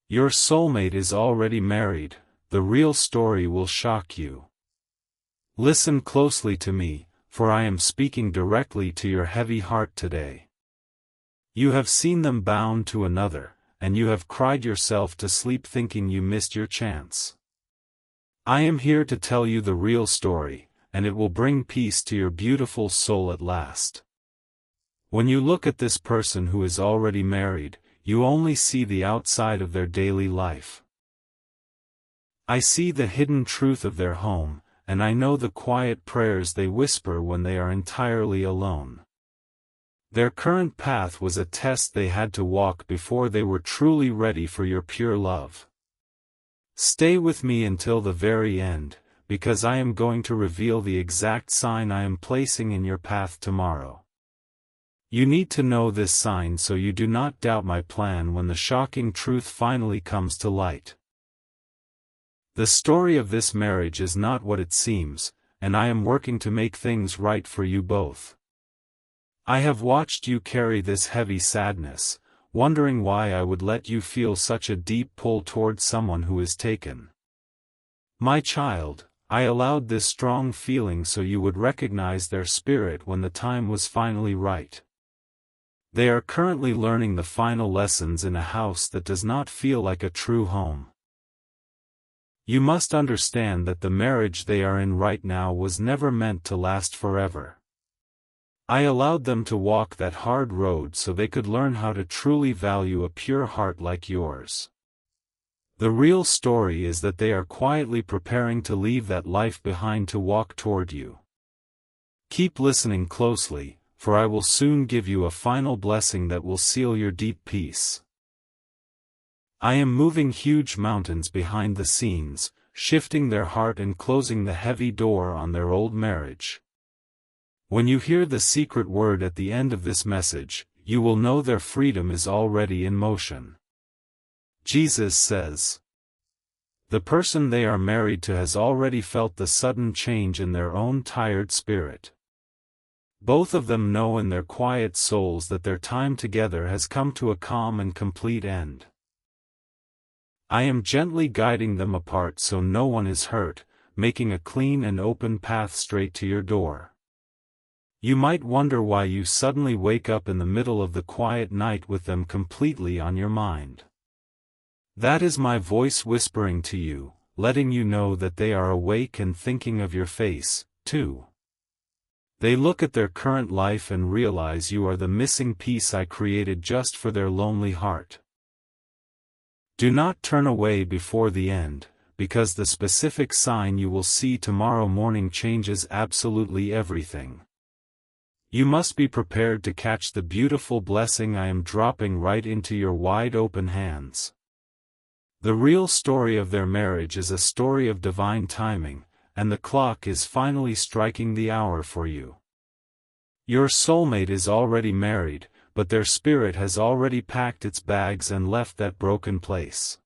Your soulmate is already married. The real story will shock you. Listen closely to me, for I am speaking directly to your heavy heart today. You have seen them bound to another, and you have cried yourself to sleep thinking you missed your chance. I am here to tell you the real story, and it will bring peace to your beautiful soul at last. When you look at this person who is already married, you only see the outside of their daily life. I see the hidden truth of their home, and I know the quiet prayers they whisper when they are entirely alone. Their current path was a test they had to walk before they were truly ready for your pure love. Stay with me until the very end, because I am going to reveal the exact sign I am placing in your path tomorrow. You need to know this sign so you do not doubt my plan when the shocking truth finally comes to light. The story of this marriage is not what it seems, and I am working to make things right for you both. I have watched you carry this heavy sadness, wondering why I would let you feel such a deep pull toward someone who is taken. My child, I allowed this strong feeling so you would recognize their spirit when the time was finally right. They are currently learning the final lessons in a house that does not feel like a true home. You must understand that the marriage they are in right now was never meant to last forever. I allowed them to walk that hard road so they could learn how to truly value a pure heart like yours. The real story is that they are quietly preparing to leave that life behind to walk toward you. Keep listening closely, for I will soon give you a final blessing that will seal your deep peace. I am moving huge mountains behind the scenes, shifting their heart and closing the heavy door on their old marriage. When you hear the secret word at the end of this message, you will know their freedom is already in motion. Jesus says, the person they are married to has already felt the sudden change in their own tired spirit. Both of them know in their quiet souls that their time together has come to a calm and complete end. I am gently guiding them apart so no one is hurt, making a clean and open path straight to your door. You might wonder why you suddenly wake up in the middle of the quiet night with them completely on your mind. That is my voice whispering to you, letting you know that they are awake and thinking of your face, too. They look at their current life and realize you are the missing piece I created just for their lonely heart. Do not turn away before the end, because the specific sign you will see tomorrow morning changes absolutely everything. You must be prepared to catch the beautiful blessing I am dropping right into your wide-open hands. The real story of their marriage is a story of divine timing, and the clock is finally striking the hour for you. Your soulmate is already married, but their spirit has already packed its bags and left that broken place.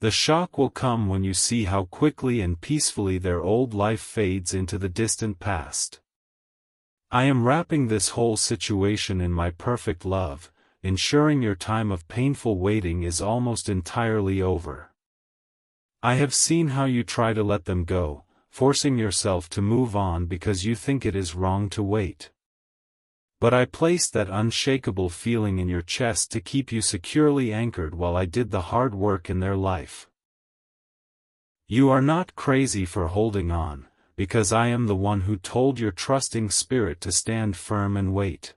The shock will come when you see how quickly and peacefully their old life fades into the distant past. I am wrapping this whole situation in my perfect love, ensuring your time of painful waiting is almost entirely over. I have seen how you try to let them go, forcing yourself to move on because you think it is wrong to wait. But I placed that unshakable feeling in your chest to keep you securely anchored while I did the hard work in their life. You are not crazy for holding on, because I am the one who told your trusting spirit to stand firm and wait.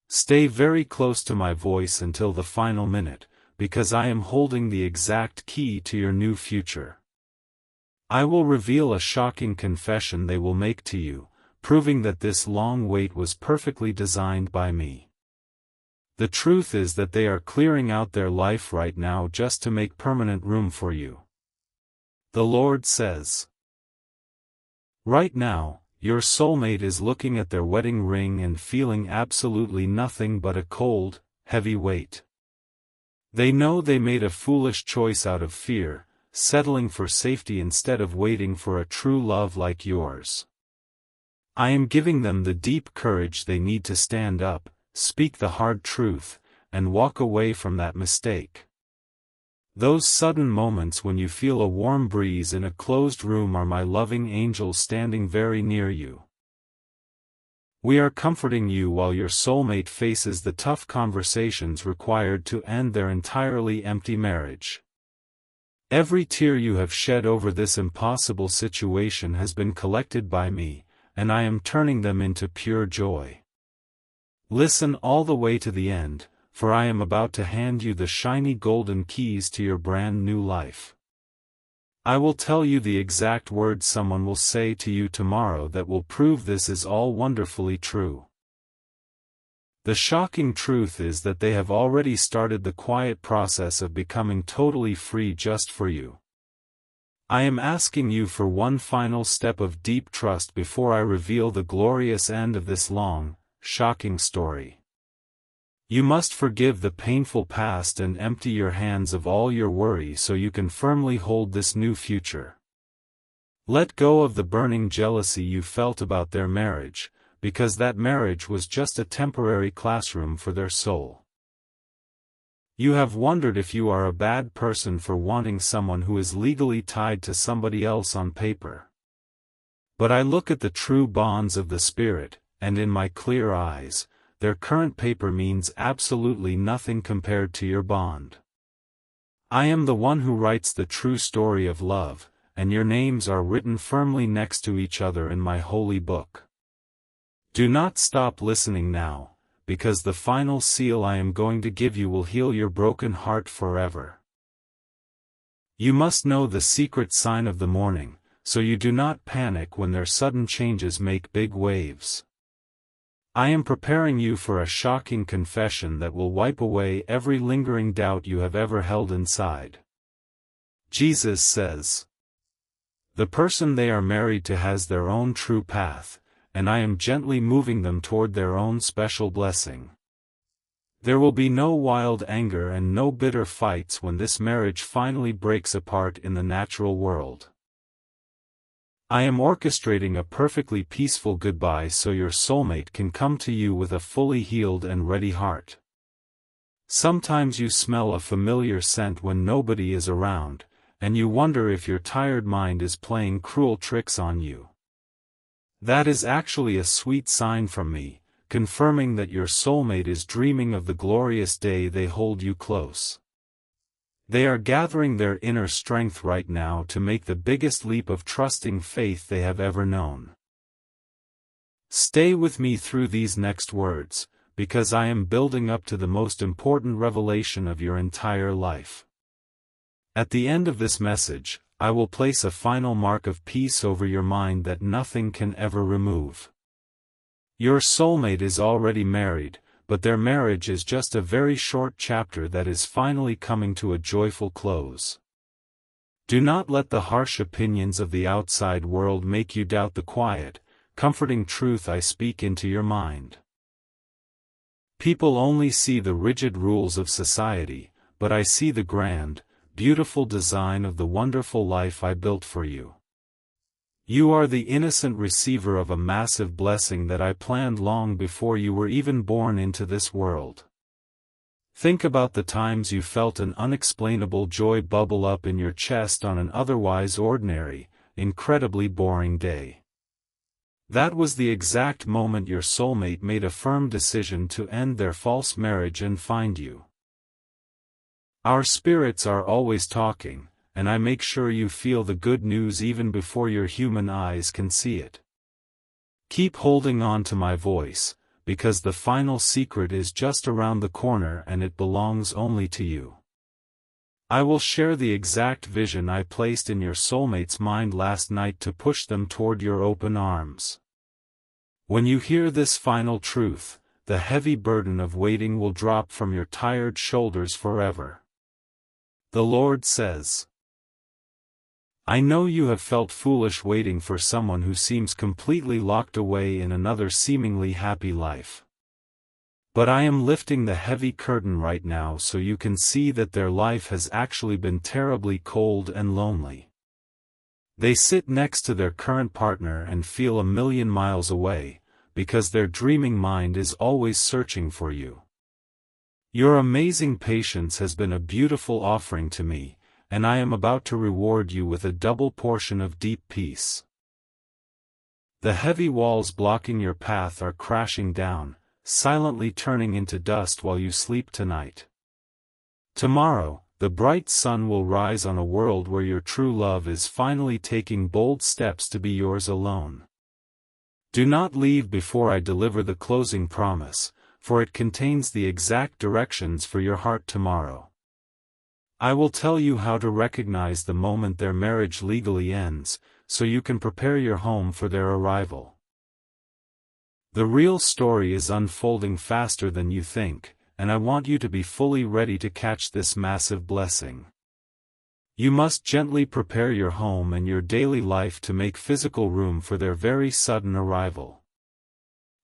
Stay very close to my voice until the final minute, because I am holding the exact key to your new future. I will reveal a shocking confession they will make to you, proving that this long wait was perfectly designed by me. The truth is that they are clearing out their life right now just to make permanent room for you. The Lord says. Right now, your soulmate is looking at their wedding ring and feeling absolutely nothing but a cold, heavy weight. They know they made a foolish choice out of fear, settling for safety instead of waiting for a true love like yours. I am giving them the deep courage they need to stand up, speak the hard truth, and walk away from that mistake. Those sudden moments when you feel a warm breeze in a closed room are my loving angels standing very near you. We are comforting you while your soulmate faces the tough conversations required to end their entirely empty marriage. Every tear you have shed over this impossible situation has been collected by me, and I am turning them into pure joy. Listen all the way to the end, for I am about to hand you the shiny golden keys to your brand new life. I will tell you the exact words someone will say to you tomorrow that will prove this is all wonderfully true. The shocking truth is that they have already started the quiet process of becoming totally free just for you. I am asking you for one final step of deep trust before I reveal the glorious end of this long, shocking story. You must forgive the painful past and empty your hands of all your worry so you can firmly hold this new future. Let go of the burning jealousy you felt about their marriage, because that marriage was just a temporary classroom for their soul. You have wondered if you are a bad person for wanting someone who is legally tied to somebody else on paper. But I look at the true bonds of the Spirit, and in my clear eyes, their current paper means absolutely nothing compared to your bond. I am the one who writes the true story of love, and your names are written firmly next to each other in my holy book. Do not stop listening now, because the final seal I am going to give you will heal your broken heart forever. You must know the secret sign of the morning, so you do not panic when their sudden changes make big waves. I am preparing you for a shocking confession that will wipe away every lingering doubt you have ever held inside. Jesus says, "The person they are married to has their own true path, and I am gently moving them toward their own special blessing. There will be no wild anger and no bitter fights when this marriage finally breaks apart in the natural world. I am orchestrating a perfectly peaceful goodbye so your soulmate can come to you with a fully healed and ready heart. Sometimes you smell a familiar scent when nobody is around, and you wonder if your tired mind is playing cruel tricks on you. That is actually a sweet sign from me, confirming that your soulmate is dreaming of the glorious day they hold you close. They are gathering their inner strength right now to make the biggest leap of trusting faith they have ever known. Stay with me through these next words, because I am building up to the most important revelation of your entire life. At the end of this message, I will place a final mark of peace over your mind that nothing can ever remove. Your soulmate is already married, but their marriage is just a very short chapter that is finally coming to a joyful close. Do not let the harsh opinions of the outside world make you doubt the quiet, comforting truth I speak into your mind. People only see the rigid rules of society, but I see the grand, beautiful design of the wonderful life I built for you. You are the innocent receiver of a massive blessing that I planned long before you were even born into this world. Think about the times you felt an unexplainable joy bubble up in your chest on an otherwise ordinary, incredibly boring day. That was the exact moment your soulmate made a firm decision to end their false marriage and find you. Our spirits are always talking, and I make sure you feel the good news even before your human eyes can see it. Keep holding on to my voice, because the final secret is just around the corner and it belongs only to you. I will share the exact vision I placed in your soulmate's mind last night to push them toward your open arms. When you hear this final truth, the heavy burden of waiting will drop from your tired shoulders forever. The Lord says, I know you have felt foolish waiting for someone who seems completely locked away in another seemingly happy life. But I am lifting the heavy curtain right now so you can see that their life has actually been terribly cold and lonely. They sit next to their current partner and feel a million miles away, because their dreaming mind is always searching for you. Your amazing patience has been a beautiful offering to me, and I am about to reward you with a double portion of deep peace. The heavy walls blocking your path are crashing down, silently turning into dust while you sleep tonight. Tomorrow, the bright sun will rise on a world where your true love is finally taking bold steps to be yours alone. Do not leave before I deliver the closing promise, for it contains the exact directions for your heart tomorrow. I will tell you how to recognize the moment their marriage legally ends, so you can prepare your home for their arrival. The real story is unfolding faster than you think, and I want you to be fully ready to catch this massive blessing. You must gently prepare your home and your daily life to make physical room for their very sudden arrival.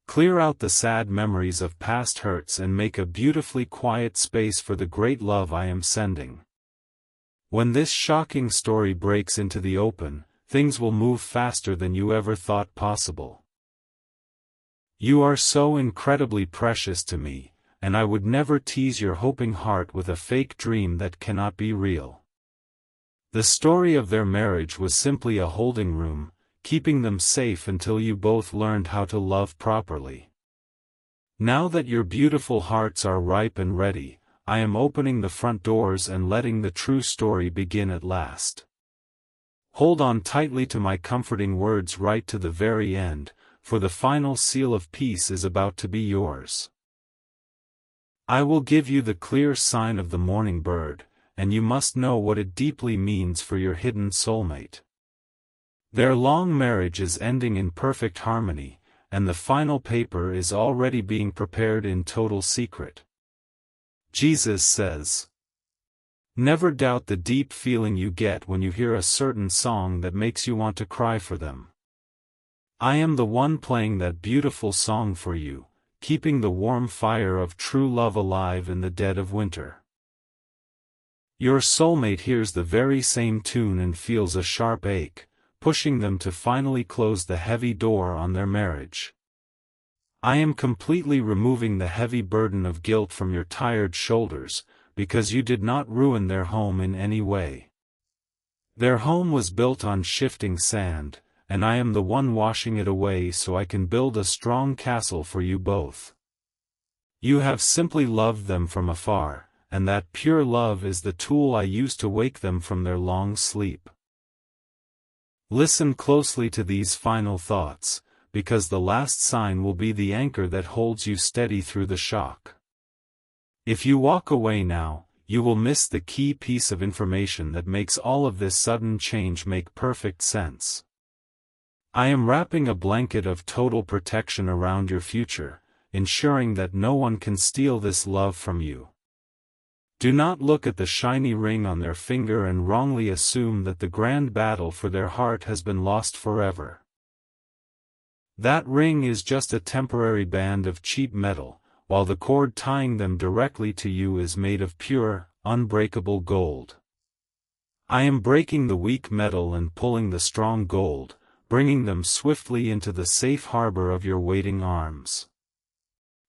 Clear out the sad memories of past hurts and make a beautifully quiet space for the great love I am sending. When this shocking story breaks into the open, things will move faster than you ever thought possible. You are so incredibly precious to me, and I would never tease your hoping heart with a fake dream that cannot be real. The story of their marriage was simply a holding room, keeping them safe until you both learned how to love properly. Now that your beautiful hearts are ripe and ready, I am opening the front doors and letting the true story begin at last. Hold on tightly to my comforting words right to the very end, for the final seal of peace is about to be yours. I will give you the clear sign of the morning bird, and you must know what it deeply means for your hidden soulmate. Their long marriage is ending in perfect harmony, and the final paper is already being prepared in total secret. Jesus says, "Never doubt the deep feeling you get when you hear a certain song that makes you want to cry for them. I am the one playing that beautiful song for you, keeping the warm fire of true love alive in the dead of winter." Your soulmate hears the very same tune and feels a sharp ache, pushing them to finally close the heavy door on their marriage. I am completely removing the heavy burden of guilt from your tired shoulders, because you did not ruin their home in any way. Their home was built on shifting sand, and I am the one washing it away so I can build a strong castle for you both. You have simply loved them from afar, and that pure love is the tool I use to wake them from their long sleep. Listen closely to these final thoughts, because the last sign will be the anchor that holds you steady through the shock. If you walk away now, you will miss the key piece of information that makes all of this sudden change make perfect sense. I am wrapping a blanket of total protection around your future, ensuring that no one can steal this love from you. Do not look at the shiny ring on their finger and wrongly assume that the grand battle for their heart has been lost forever. That ring is just a temporary band of cheap metal, while the cord tying them directly to you is made of pure, unbreakable gold. I am breaking the weak metal and pulling the strong gold, bringing them swiftly into the safe harbor of your waiting arms.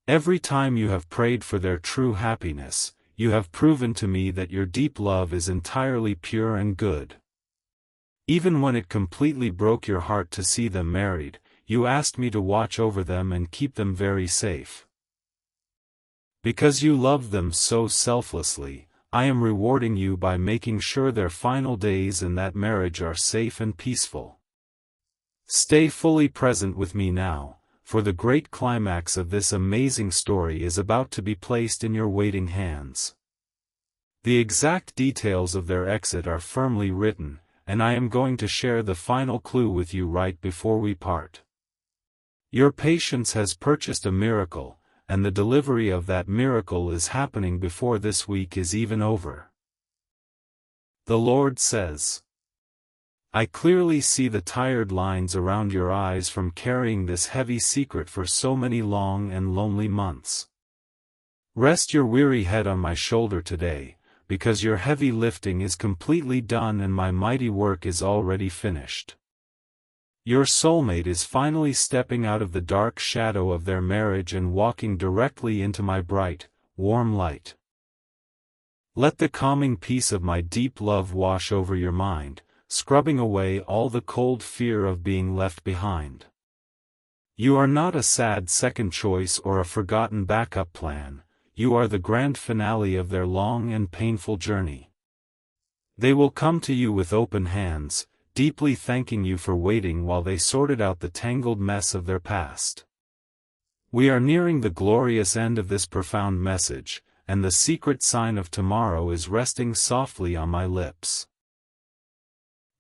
Every time you have prayed for their true happiness, you have proven to me that your deep love is entirely pure and good. Even when it completely broke your heart to see them married, you asked me to watch over them and keep them very safe. Because you loved them so selflessly, I am rewarding you by making sure their final days in that marriage are safe and peaceful. Stay fully present with me now, for the great climax of this amazing story is about to be placed in your waiting hands. The exact details of their exit are firmly written, and I am going to share the final clue with you right before we part. Your patience has purchased a miracle, and the delivery of that miracle is happening before this week is even over. The Lord says, "I clearly see the tired lines around your eyes from carrying this heavy secret for so many long and lonely months. Rest your weary head on my shoulder today, because your heavy lifting is completely done and my mighty work is already finished. Your soulmate is finally stepping out of the dark shadow of their marriage and walking directly into my bright, warm light. Let the calming peace of my deep love wash over your mind, scrubbing away all the cold fear of being left behind. You are not a sad second choice or a forgotten backup plan, you are the grand finale of their long and painful journey. They will come to you with open hands, deeply thanking you for waiting while they sorted out the tangled mess of their past. We are nearing the glorious end of this profound message, and the secret sign of tomorrow is resting softly on my lips.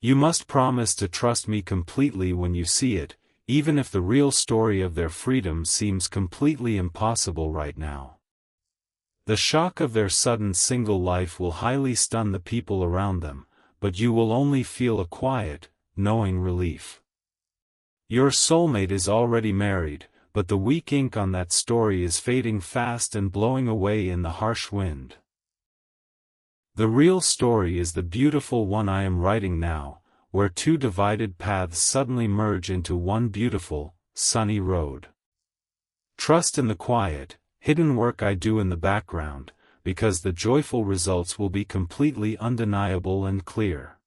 You must promise to trust me completely when you see it, even if the real story of their freedom seems completely impossible right now. The shock of their sudden single life will highly stun the people around them, but you will only feel a quiet, knowing relief. Your soulmate is already married, but the weak ink on that story is fading fast and blowing away in the harsh wind. The real story is the beautiful one I am writing now, where two divided paths suddenly merge into one beautiful, sunny road. Trust in the quiet, hidden work I do in the background, because the joyful results will be completely undeniable and clear.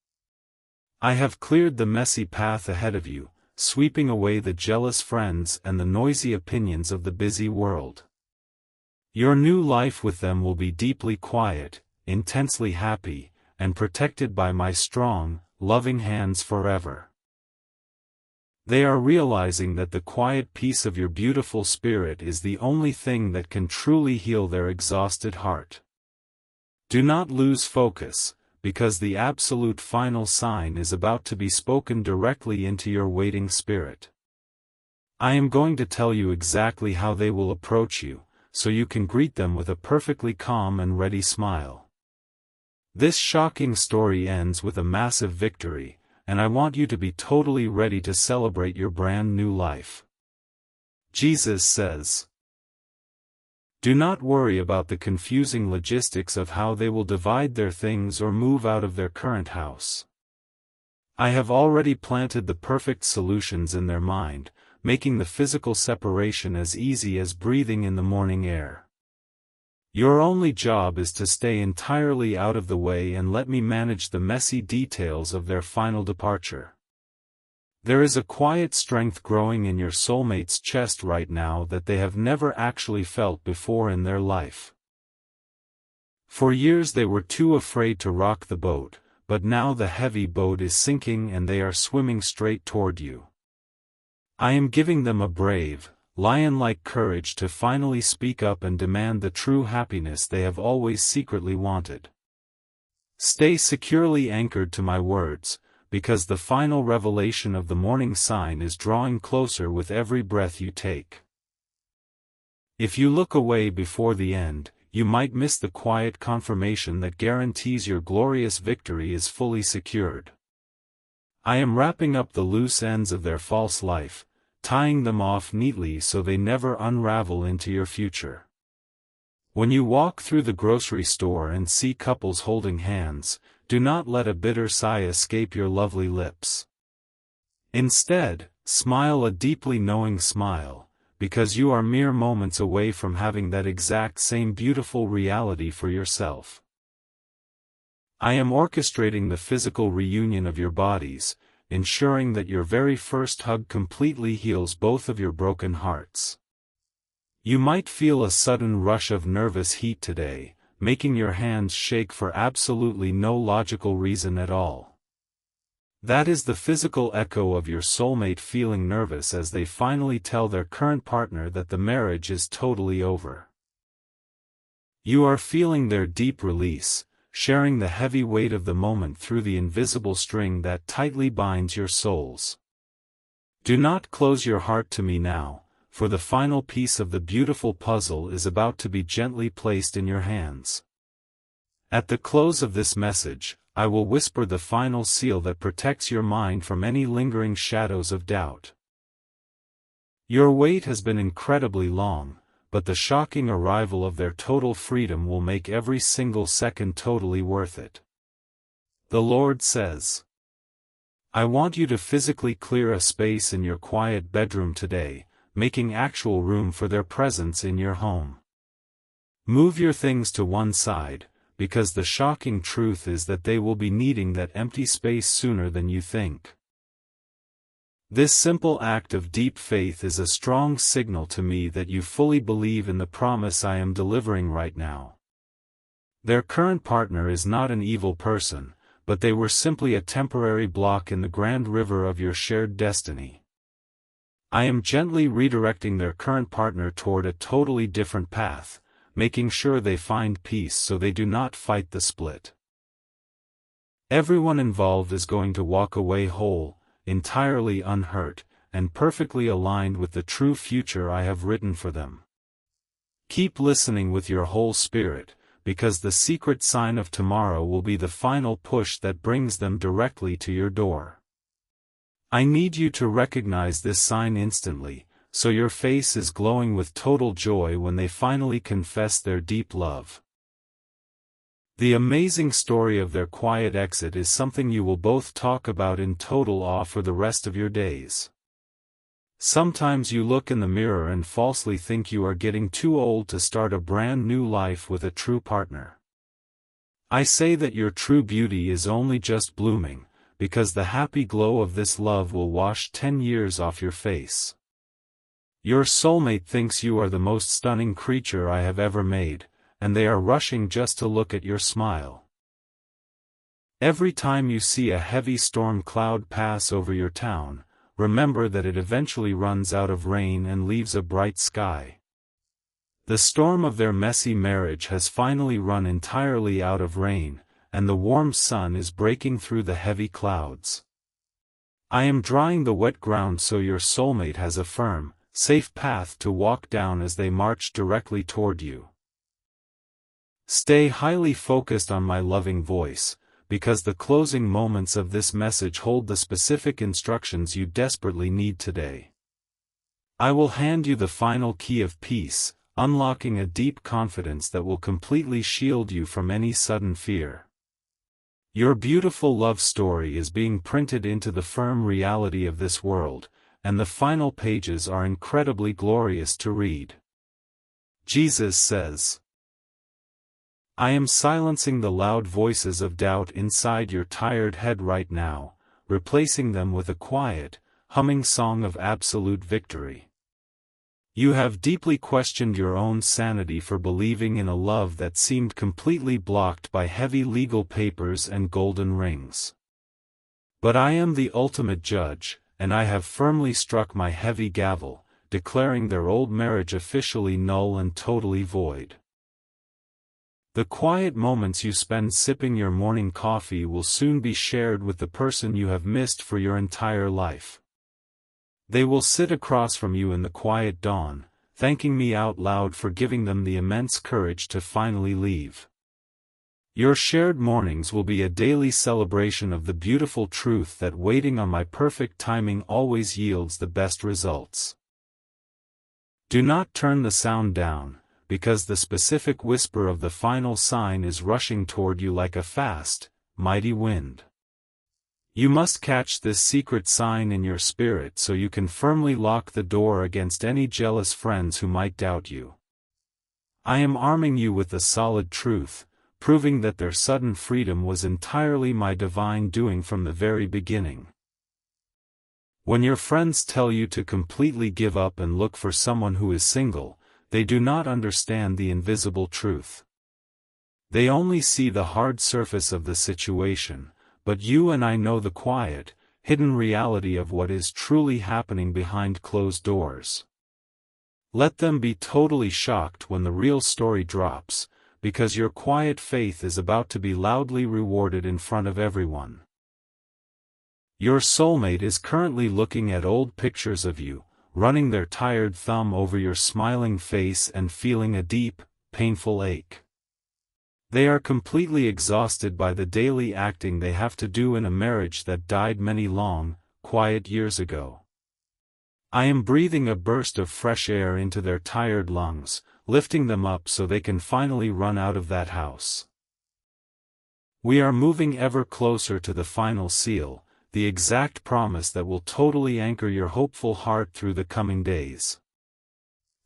I have cleared the messy path ahead of you, sweeping away the jealous friends and the noisy opinions of the busy world. Your new life with them will be deeply quiet, intensely happy, and protected by my strong, loving hands forever. They are realizing that the quiet peace of your beautiful spirit is the only thing that can truly heal their exhausted heart. Do not lose focus, because the absolute final sign is about to be spoken directly into your waiting spirit. I am going to tell you exactly how they will approach you, so you can greet them with a perfectly calm and ready smile. This shocking story ends with a massive victory, and I want you to be totally ready to celebrate your brand new life. Jesus says, do not worry about the confusing logistics of how they will divide their things or move out of their current house. I have already planted the perfect solutions in their mind, making the physical separation as easy as breathing in the morning air. Your only job is to stay entirely out of the way and let me manage the messy details of their final departure. There is a quiet strength growing in your soulmate's chest right now that they have never actually felt before in their life. For years they were too afraid to rock the boat, but now the heavy boat is sinking and they are swimming straight toward you. I am giving them a brave, lion-like courage to finally speak up and demand the true happiness they have always secretly wanted. Stay securely anchored to my words, because the final revelation of the morning sign is drawing closer with every breath you take. If you look away before the end, you might miss the quiet confirmation that guarantees your glorious victory is fully secured. I am wrapping up the loose ends of their false life, tying them off neatly so they never unravel into your future. When you walk through the grocery store and see couples holding hands, do not let a bitter sigh escape your lovely lips. Instead, smile a deeply knowing smile, because you are mere moments away from having that exact same beautiful reality for yourself. I am orchestrating the physical reunion of your bodies, ensuring that your very first hug completely heals both of your broken hearts. You might feel a sudden rush of nervous heat today, making your hands shake for absolutely no logical reason at all. That is the physical echo of your soulmate feeling nervous as they finally tell their current partner that the marriage is totally over. You are feeling their deep release, sharing the heavy weight of the moment through the invisible string that tightly binds your souls. Do not close your heart to me now, for the final piece of the beautiful puzzle is about to be gently placed in your hands. At the close of this message, I will whisper the final seal that protects your mind from any lingering shadows of doubt. Your wait has been incredibly long, but the shocking arrival of their total freedom will make every single second totally worth it. The Lord says, I want you to physically clear a space in your quiet bedroom today, making actual room for their presence in your home. Move your things to one side, because the shocking truth is that they will be needing that empty space sooner than you think. This simple act of deep faith is a strong signal to me that you fully believe in the promise I am delivering right now. Their current partner is not an evil person, but they were simply a temporary block in the grand river of your shared destiny. I am gently redirecting their current partner toward a totally different path, making sure they find peace so they do not fight the split. Everyone involved is going to walk away whole, entirely unhurt, and perfectly aligned with the true future I have written for them. Keep listening with your whole spirit, because the secret sign of tomorrow will be the final push that brings them directly to your door. I need you to recognize this sign instantly, so your face is glowing with total joy when they finally confess their deep love. The amazing story of their quiet exit is something you will both talk about in total awe for the rest of your days. Sometimes you look in the mirror and falsely think you are getting too old to start a brand new life with a true partner. I say that your true beauty is only just blooming, because the happy glow of this love will wash 10 years off your face. Your soulmate thinks you are the most stunning creature I have ever made, and they are rushing just to look at your smile. Every time you see a heavy storm cloud pass over your town, remember that it eventually runs out of rain and leaves a bright sky. The storm of their messy marriage has finally run entirely out of rain, and the warm sun is breaking through the heavy clouds. I am drying the wet ground so your soulmate has a firm, safe path to walk down as they march directly toward you. Stay highly focused on my loving voice, because the closing moments of this message hold the specific instructions you desperately need today. I will hand you the final key of peace, unlocking a deep confidence that will completely shield you from any sudden fear. Your beautiful love story is being printed into the firm reality of this world, and the final pages are incredibly glorious to read. Jesus says, I am silencing the loud voices of doubt inside your tired head right now, replacing them with a quiet, humming song of absolute victory. You have deeply questioned your own sanity for believing in a love that seemed completely blocked by heavy legal papers and golden rings. But I am the ultimate judge, and I have firmly struck my heavy gavel, declaring their old marriage officially null and totally void. The quiet moments you spend sipping your morning coffee will soon be shared with the person you have missed for your entire life. They will sit across from you in the quiet dawn, thanking me out loud for giving them the immense courage to finally leave. Your shared mornings will be a daily celebration of the beautiful truth that waiting on my perfect timing always yields the best results. Do not turn the sound down, because the specific whisper of the final sign is rushing toward you like a fast, mighty wind. You must catch this secret sign in your spirit so you can firmly lock the door against any jealous friends who might doubt you. I am arming you with the solid truth, proving that their sudden freedom was entirely my divine doing from the very beginning. When your friends tell you to completely give up and look for someone who is single, they do not understand the invisible truth. They only see the hard surface of the situation, but you and I know the quiet, hidden reality of what is truly happening behind closed doors. Let them be totally shocked when the real story drops, because your quiet faith is about to be loudly rewarded in front of everyone. Your soulmate is currently looking at old pictures of you, running their tired thumb over your smiling face and feeling a deep, painful ache. They are completely exhausted by the daily acting they have to do in a marriage that died many long, quiet years ago. I am breathing a burst of fresh air into their tired lungs, lifting them up so they can finally run out of that house. We are moving ever closer to the final seal, the exact promise that will totally anchor your hopeful heart through the coming days.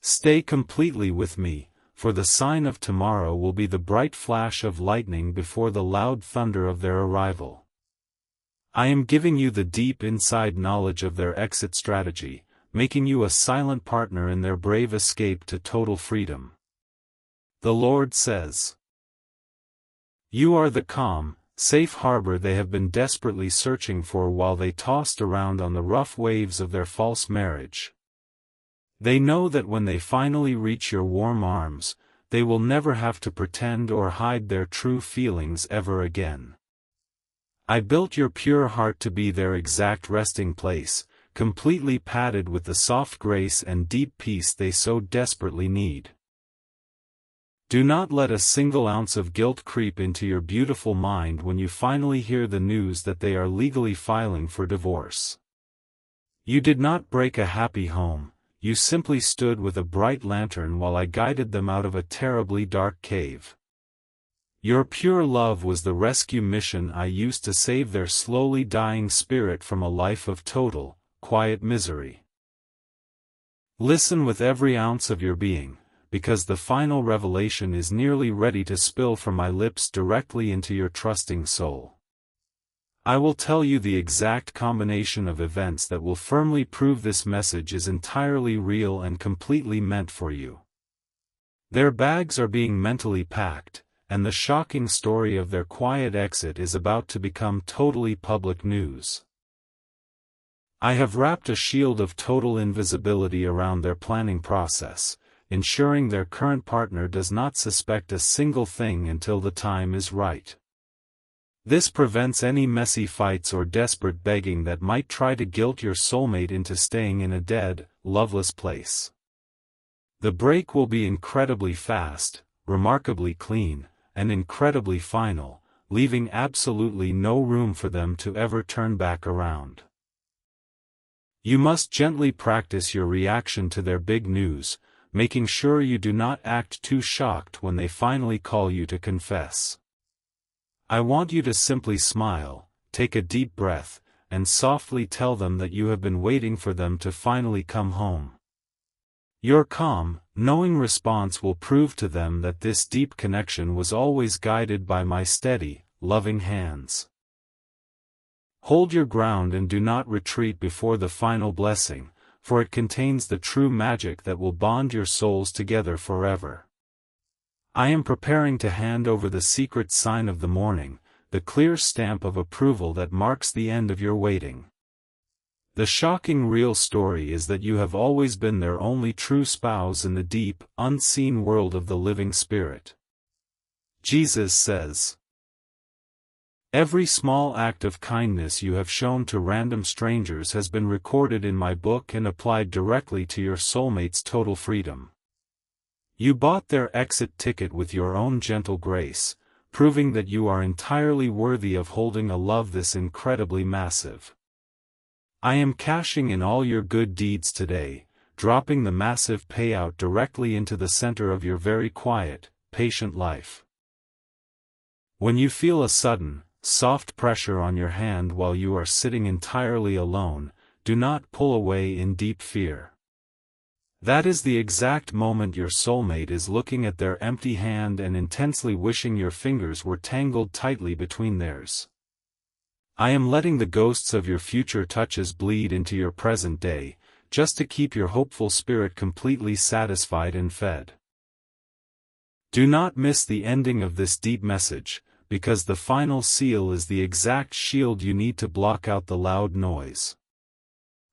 Stay completely with me, for the sign of tomorrow will be the bright flash of lightning before the loud thunder of their arrival. I am giving you the deep inside knowledge of their exit strategy, making you a silent partner in their brave escape to total freedom. The Lord says, "You are the calm, safe harbor they have been desperately searching for while they tossed around on the rough waves of their false marriage. They know that when they finally reach your warm arms, they will never have to pretend or hide their true feelings ever again. I built your pure heart to be their exact resting place, completely padded with the soft grace and deep peace they so desperately need. Do not let a single ounce of guilt creep into your beautiful mind when you finally hear the news that they are legally filing for divorce. You did not break a happy home, you simply stood with a bright lantern while I guided them out of a terribly dark cave. Your pure love was the rescue mission I used to save their slowly dying spirit from a life of total, quiet misery. Listen with every ounce of your being, because the final revelation is nearly ready to spill from my lips directly into your trusting soul. I will tell you the exact combination of events that will firmly prove this message is entirely real and completely meant for you. Their bags are being mentally packed, and the shocking story of their quiet exit is about to become totally public news. I have wrapped a shield of total invisibility around their planning process, ensuring their current partner does not suspect a single thing until the time is right. This prevents any messy fights or desperate begging that might try to guilt your soulmate into staying in a dead, loveless place. The break will be incredibly fast, remarkably clean, and incredibly final, leaving absolutely no room for them to ever turn back around. You must gently practice your reaction to their big news, making sure you do not act too shocked when they finally call you to confess. I want you to simply smile, take a deep breath, and softly tell them that you have been waiting for them to finally come home. Your calm, knowing response will prove to them that this deep connection was always guided by my steady, loving hands. Hold your ground and do not retreat before the final blessing, for it contains the true magic that will bond your souls together forever. I am preparing to hand over the secret sign of the morning, the clear stamp of approval that marks the end of your waiting. The shocking real story is that you have always been their only true spouse in the deep, unseen world of the living spirit. Jesus says, "Every small act of kindness you have shown to random strangers has been recorded in my book and applied directly to your soulmate's total freedom. You bought their exit ticket with your own gentle grace, proving that you are entirely worthy of holding a love this incredibly massive. I am cashing in all your good deeds today, dropping the massive payout directly into the center of your very quiet, patient life. When you feel a sudden, soft pressure on your hand while you are sitting entirely alone, do not pull away in deep fear. That is the exact moment your soulmate is looking at their empty hand and intensely wishing your fingers were tangled tightly between theirs. I am letting the ghosts of your future touches bleed into your present day, just to keep your hopeful spirit completely satisfied and fed. Do not miss the ending of this deep message, because the final seal is the exact shield you need to block out the loud noise.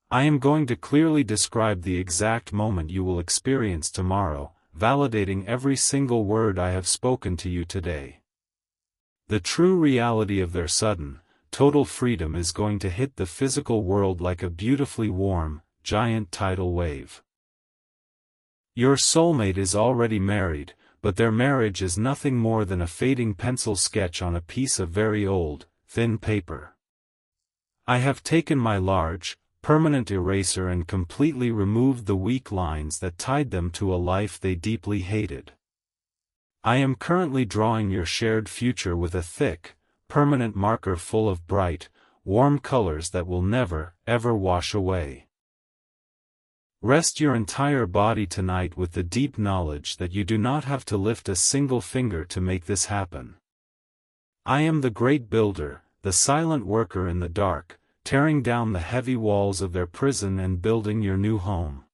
I am going to clearly describe the exact moment you will experience tomorrow, validating every single word I have spoken to you today. The true reality of their sudden, total freedom is going to hit the physical world like a beautifully warm, giant tidal wave. Your soulmate is already married, but their marriage is nothing more than a fading pencil sketch on a piece of very old, thin paper. I have taken my large, permanent eraser and completely removed the weak lines that tied them to a life they deeply hated. I am currently drawing your shared future with a thick, permanent marker full of bright, warm colors that will never, ever wash away. Rest your entire body tonight with the deep knowledge that you do not have to lift a single finger to make this happen. I am the great builder, the silent worker in the dark, tearing down the heavy walls of their prison and building your new home.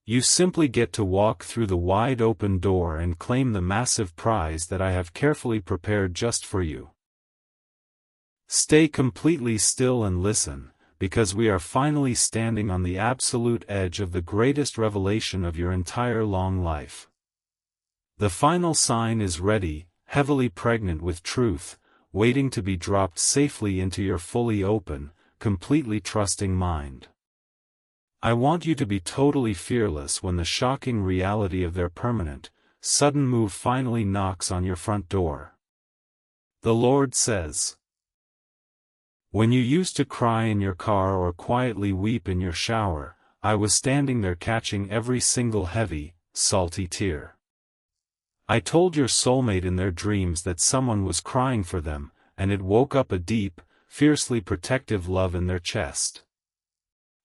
You simply get to walk through the wide open door and claim the massive prize that I have carefully prepared just for you. Stay completely still and listen, because we are finally standing on the absolute edge of the greatest revelation of your entire long life. The final sign is ready, heavily pregnant with truth, waiting to be dropped safely into your fully open, completely trusting mind. I want you to be totally fearless when the shocking reality of their permanent, sudden move finally knocks on your front door. The Lord says, "When you used to cry in your car or quietly weep in your shower, I was standing there catching every single heavy, salty tear. I told your soulmate in their dreams that someone was crying for them, and it woke up a deep, fiercely protective love in their chest.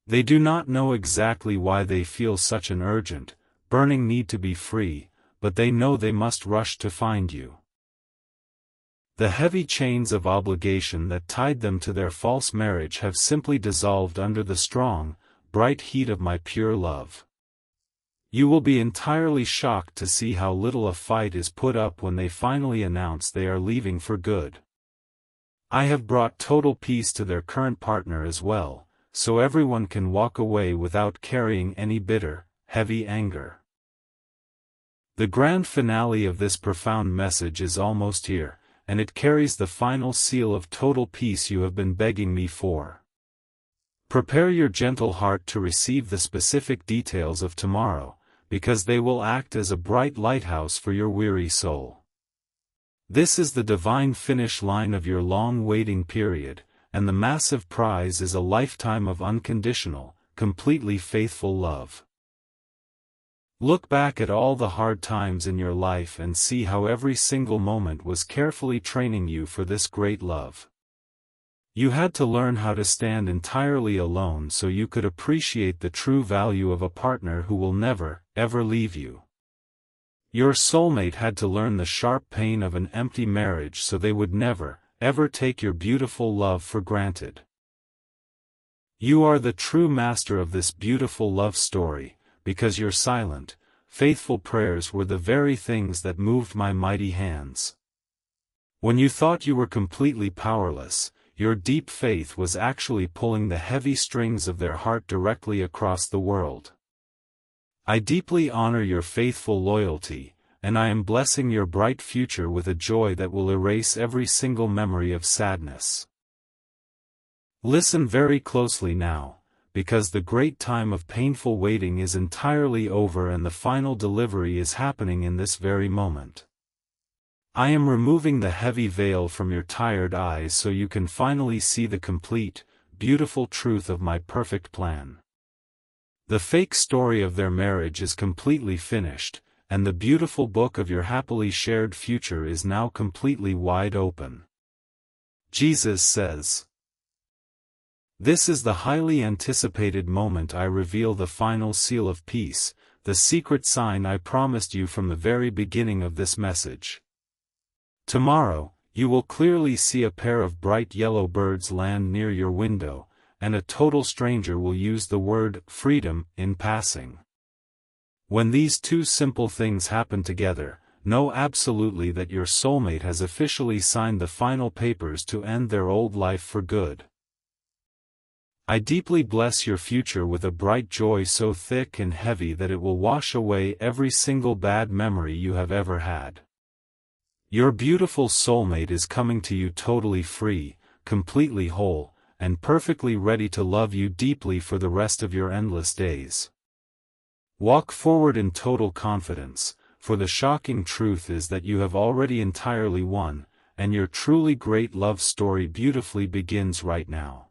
They do not know exactly why they feel such an urgent, burning need to be free, but they know they must rush to find you. The heavy chains of obligation that tied them to their false marriage have simply dissolved under the strong, bright heat of my pure love. You will be entirely shocked to see how little a fight is put up when they finally announce they are leaving for good. I have brought total peace to their current partner as well, so everyone can walk away without carrying any bitter, heavy anger. The grand finale of this profound message is almost here, and it carries the final seal of total peace you have been begging me for. Prepare your gentle heart to receive the specific details of tomorrow, because they will act as a bright lighthouse for your weary soul. This is the divine finish line of your long waiting period, and the massive prize is a lifetime of unconditional, completely faithful love. Look back at all the hard times in your life and see how every single moment was carefully training you for this great love. You had to learn how to stand entirely alone so you could appreciate the true value of a partner who will never, ever leave you. Your soulmate had to learn the sharp pain of an empty marriage so they would never, ever take your beautiful love for granted. You are the true master of this beautiful love story, because your silent, faithful prayers were the very things that moved my mighty hands. When you thought you were completely powerless, your deep faith was actually pulling the heavy strings of their heart directly across the world. I deeply honor your faithful loyalty, and I am blessing your bright future with a joy that will erase every single memory of sadness. Listen very closely now, because the great time of painful waiting is entirely over and the final delivery is happening in this very moment. I am removing the heavy veil from your tired eyes so you can finally see the complete, beautiful truth of my perfect plan. The fake story of their marriage is completely finished, and the beautiful book of your happily shared future is now completely wide open. Jesus says, "This is the highly anticipated moment I reveal the final seal of peace, the secret sign I promised you from the very beginning of this message. Tomorrow, you will clearly see a pair of bright yellow birds land near your window, and a total stranger will use the word freedom in passing. When these two simple things happen together, know absolutely that your soulmate has officially signed the final papers to end their old life for good. I deeply bless your future with a bright joy so thick and heavy that it will wash away every single bad memory you have ever had. Your beautiful soulmate is coming to you totally free, completely whole, and perfectly ready to love you deeply for the rest of your endless days. Walk forward in total confidence, for the shocking truth is that you have already entirely won, and your truly great love story beautifully begins right now."